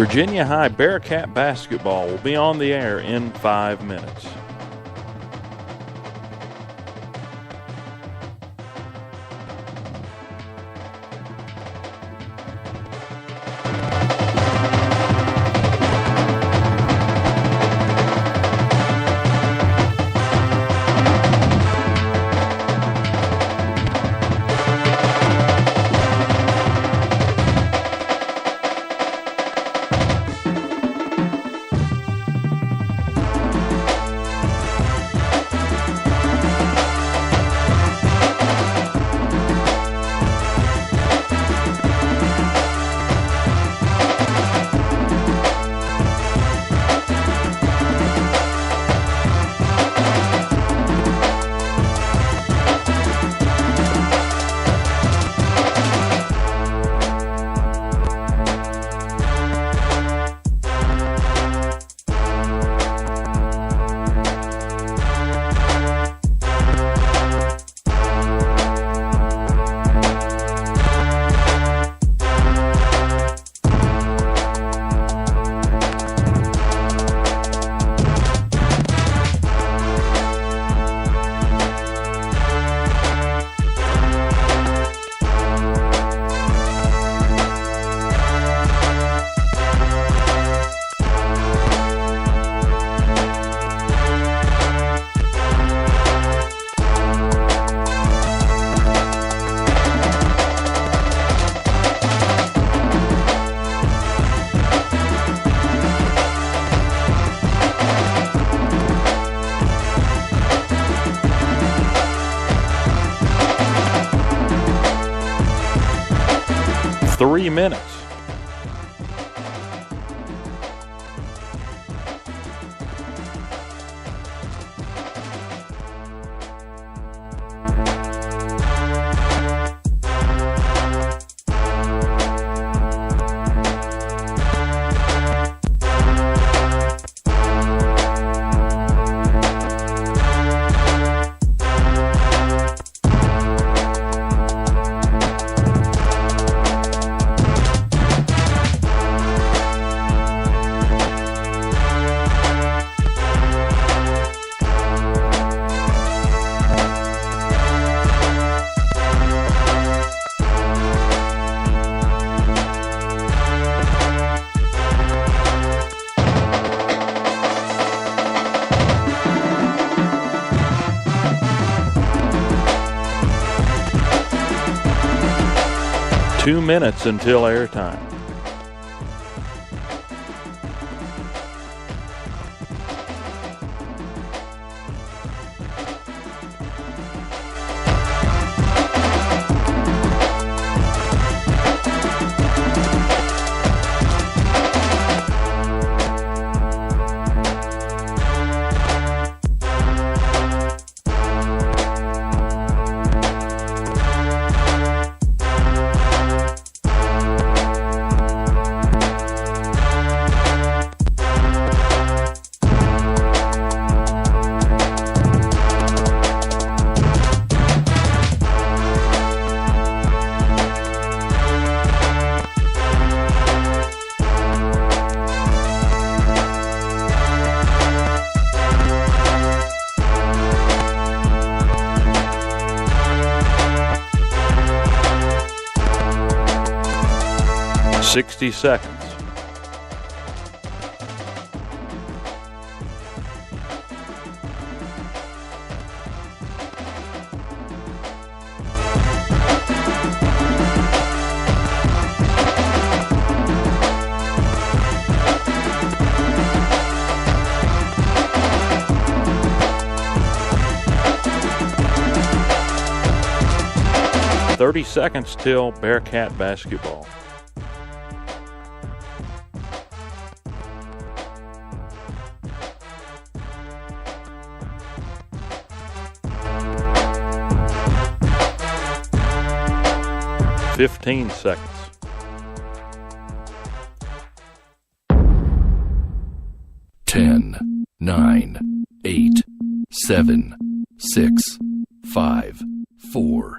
Virginia High Bearcat basketball will be on the air in 5 minutes. Three minutes. Two minutes until airtime. Sixty seconds. Thirty seconds till Bearcat basketball. Fifteen seconds. 10, 9, 8, 7, 6, 5, 4,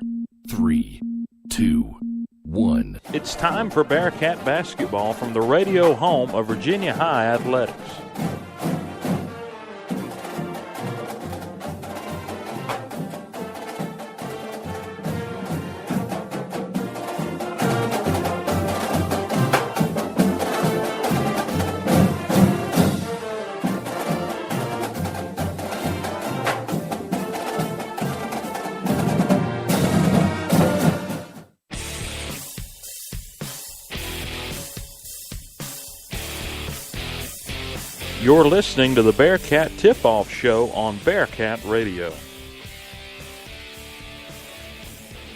3, 2, 1. It's time for Bearcat basketball from the radio home of Virginia High Athletics. You're listening to the Bearcat Tip-Off Show on Bearcat Radio.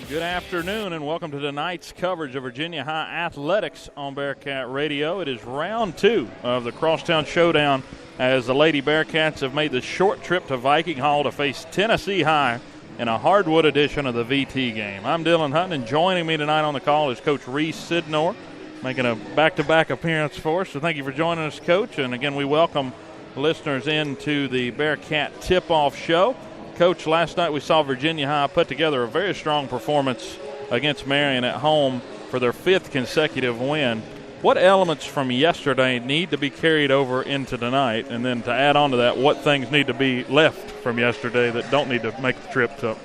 Good afternoon and welcome to tonight's coverage of Virginia High Athletics on Bearcat Radio. It is round 2 of the Crosstown Showdown as the Lady Bearcats have made the short trip to Viking Hall to face Tennessee High in a hardwood edition of the VT game. I'm Dylan Hutton, and joining me tonight on the call is Coach Reese Sidnor, making a back-to-back appearance for us. So thank you for joining us, Coach. And again, we welcome listeners into the Bearcat Tip-Off Show. Coach, last night we saw Virginia High put together a very strong performance against Marion at home for their 5th consecutive win. What elements from yesterday need to be carried over into tonight? And then to add on to that, what things need to be left from yesterday that don't need to make the trip to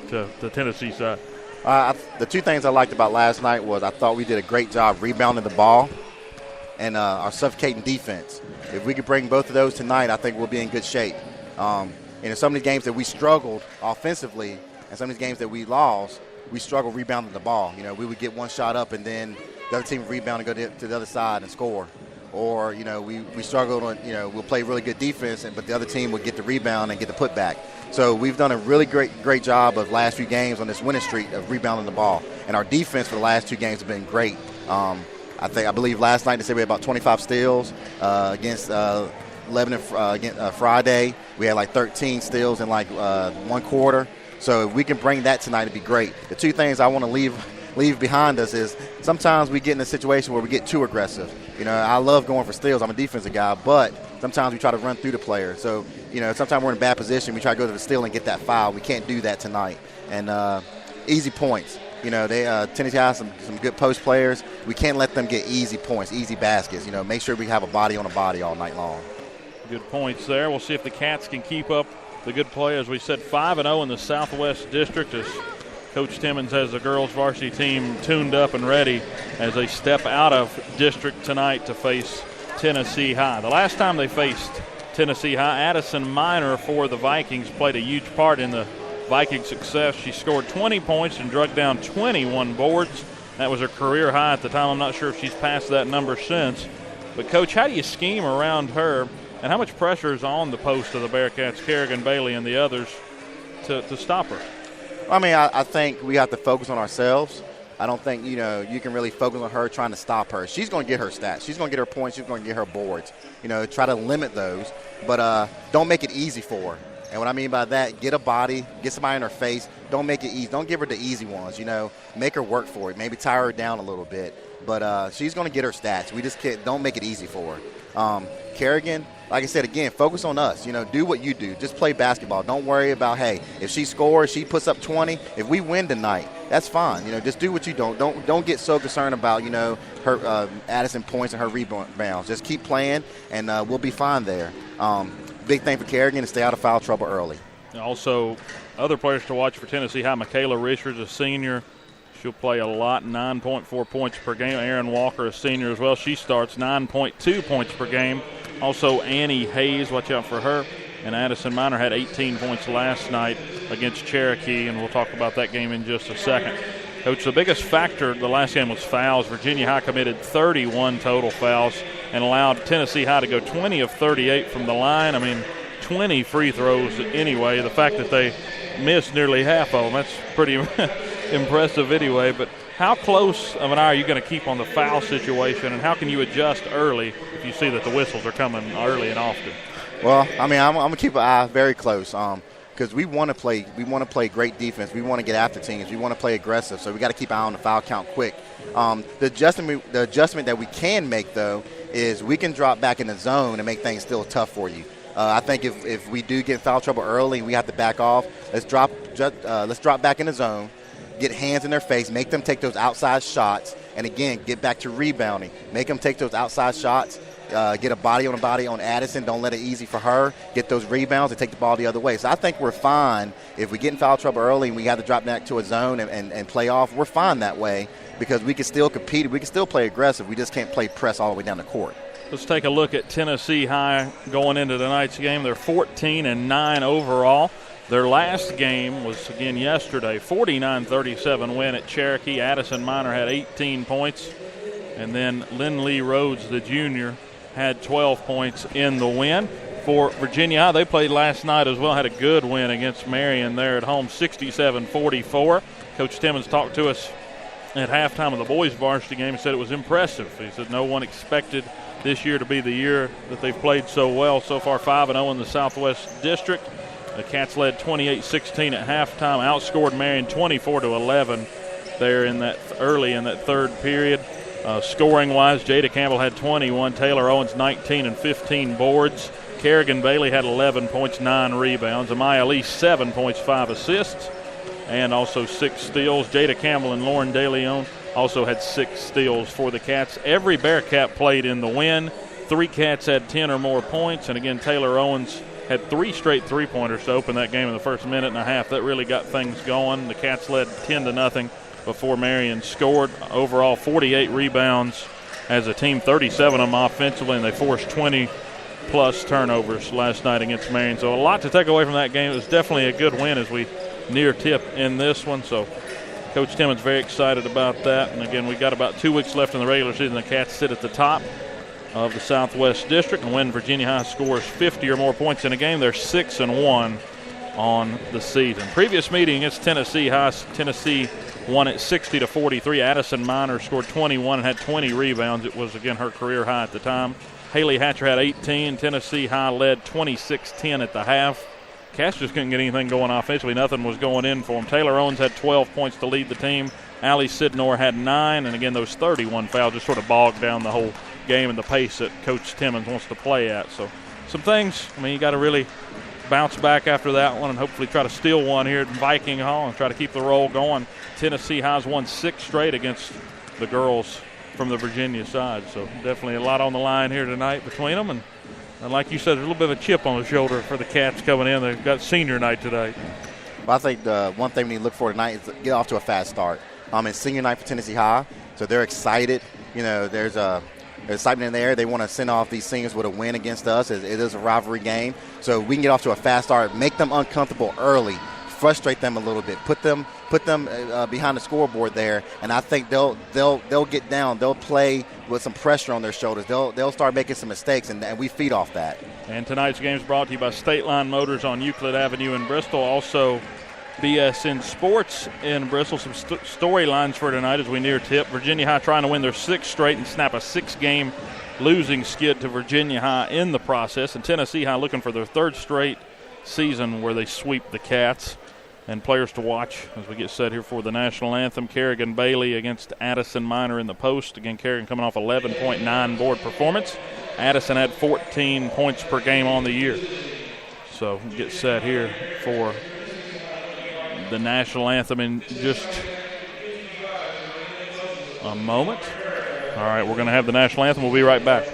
the Tennessee side? The two things I liked about last night was I thought we did a great job rebounding the ball and our suffocating defense. If we could bring both of those tonight, I think we'll be in good shape. In some of the games that we struggled offensively and some of these games that we lost, we struggled rebounding the ball. You know, we would get one shot up and then the other team would rebound and go to the other side and score. Or, you know, we struggled on, you know, we'll play really good defense, but the other team would get the rebound and get the putback. So we've done a really great job of last few games on this winning streak of rebounding the ball. And our defense for the last 2 games have been great. I believe last night they said we had about 25 steals against Lebanon against Friday. We had like 13 steals in like one quarter. So if we can bring that tonight, it'd be great. The 2 things I want to leave behind us is sometimes we get in a situation where we get too aggressive. You know, I love going for steals. I'm a defensive guy, but sometimes we try to run through the player. So, you know, sometimes we're in a bad position. We try to go to the steal and get that foul. We can't do that tonight. And easy points. You know, Tennessee has some good post players. We can't let them get easy points, easy baskets. You know, make sure we have a body on a body all night long. Good points there. We'll see if the Cats can keep up the good play. As we said, 5-0 in the Southwest District as Coach Timmons has the girls varsity team tuned up and ready as they step out of district tonight to face Tennessee High. The last time they faced Tennessee High, Addison Minor for the Vikings played a huge part in the Viking success. She scored 20 points and drug down 21 boards. That was her career high at the time. I'm not sure if she's passed that number since. But, Coach, how do you scheme around her, and how much pressure is on the post of the Bearcats, Kerrigan, Bailey, and the others to stop her? I mean, I think we have to focus on ourselves. I don't think, you know, you can really focus on her trying to stop her. She's going to get her stats. She's going to get her points. She's going to get her boards. You know, try to limit those. But don't make it easy for her. And what I mean by that, get a body, get somebody in her face. Don't make it easy. Don't give her the easy ones, you know. Make her work for it. Maybe tire her down a little bit. But she's going to get her stats. We just can't – don't make it easy for her. Kerrigan, like I said, again, focus on us. You know, do what you do. Just play basketball. Don't worry about, hey, if she scores, she puts up 20. If we win tonight, that's fine. You know, just do what you don't. Don't get so concerned about, you know, her Addison points and her rebounds. Just keep playing, and we'll be fine there. Big thing for Kerrigan is stay out of foul trouble early. Also, other players to watch for Tennessee High, Michaela Richards, a senior. She'll play a lot, 9.4 points per game. Aaron Walker, a senior as well. She starts 9.2 points per game. Also, Annie Hayes, watch out for her. And Addison Minor had 18 points last night against Cherokee, and we'll talk about that game in just a second. Coach, the biggest factor the last game was fouls. Virginia High committed 31 total fouls and allowed Tennessee High to go 20 of 38 from the line. I mean, 20 free throws anyway. The fact that they missed nearly half of them, that's pretty impressive anyway. But how close of an eye are you going to keep on the foul situation, and how can you adjust early if you see that the whistles are coming early and often? Well, I mean, I'm going to keep an eye very close because we want to play great defense. We want to get after teams. We want to play aggressive, so we got to keep an eye on the foul count quick. The adjustment that we can make, though, is we can drop back in the zone and make things still tough for you. I think if we do get in foul trouble early and we have to back off, let's drop back in the zone, get hands in their face, make them take those outside shots, And again, get back to rebounding. Make them take those outside shots. Get a body on Addison. Don't let it easy for her. Get those rebounds and take the ball the other way. So I think we're fine if we get in foul trouble early and we have to drop back to a zone and play off. We're fine that way because we can still compete. We can still play aggressive. We just can't play press all the way down the court. Let's take a look at Tennessee High going into tonight's game. They're 14-9 overall. Their last game was, again, yesterday, 49-37 win at Cherokee. Addison Minor had 18 points. And then Lindley Rhodes, the junior, had 12 points in the win. For Virginia High, they played last night as well, had a good win against Marion there at home, 67-44. Coach Timmons talked to us at halftime of the boys' varsity game and said it was impressive. He said no one expected this year to be the year that they've played so well. So far 5-0 in the Southwest District. The Cats led 28-16 at halftime, outscored Marion 24-11 there early in that third period. Scoring-wise, Jada Campbell had 21, Taylor Owens 19 and 15 boards. Kerrigan Bailey had 11 points, 9 rebounds. Amaya Lee 7 points, 5 assists, and also 6 steals. Jada Campbell and Lauren DeLeon also had 6 steals for the Cats. Every Bearcat played in the win. 3 Cats had 10 or more points, and again, Taylor Owens had 3 straight three-pointers to open that game in the first minute and a half. That really got things going. The Cats led 10-0 before Marion scored. Overall, 48 rebounds as a team, 37 of them offensively, and they forced 20-plus turnovers last night against Marion. So a lot to take away from that game. It was definitely a good win as we near tip in this one. So Coach Timmons very excited about that. And, again, we got about 2 weeks left in the regular season. The Cats sit at the top of the Southwest District, and when Virginia High scores 50 or more points in a game, they're 6-1 on the season. Previous meeting against Tennessee High, Tennessee won at 60-43. Addison Minor scored 21 and had 20 rebounds. It was, again, her career high at the time. Haley Hatcher had 18. Tennessee High led 26-10 at the half. Cats just couldn't get anything going offensively. Nothing was going in for them. Taylor Owens had 12 points to lead the team. Allie Sidnor had 9, and, again, those 31 fouls just sort of bogged down the whole game and the pace that Coach Timmons wants to play at. So some things, you got to really bounce back after that one and hopefully try to steal one here at Viking Hall and try to keep the roll going. Tennessee High's won 6 straight against the girls from the Virginia side. So definitely a lot on the line here tonight between them. And like you said, there's a little bit of a chip on the shoulder for the Cats coming in. They've got senior night today. Well, I think the one thing we need to look for tonight is to get off to a fast start. It's senior night for Tennessee High, so they're excited. There's excitement in there. They want to send off these seniors with a win against us. It is a rivalry game. So we can get off to a fast start, make them uncomfortable early, frustrate them a little bit, put them behind the scoreboard there, and I think they'll get down. They'll play with some pressure on their shoulders. They'll start making some mistakes, and we feed off that. And tonight's game is brought to you by State Line Motors on Euclid Avenue in Bristol. Also, BSN Sports in Bristol. Some storylines for tonight as we near tip. Virginia High trying to win their 6th straight and snap a 6-game losing skid to Virginia High in the process. And Tennessee High looking for their 3rd straight season where they sweep the Cats. And players to watch as we get set here for the national anthem. Kerrigan Bailey against Addison Minor in the post. Again, Kerrigan coming off 11.9 board performance. Addison had 14 points per game on the year. So get set here for the national anthem in just a moment. All right, we're going to have the national anthem. We'll be right back.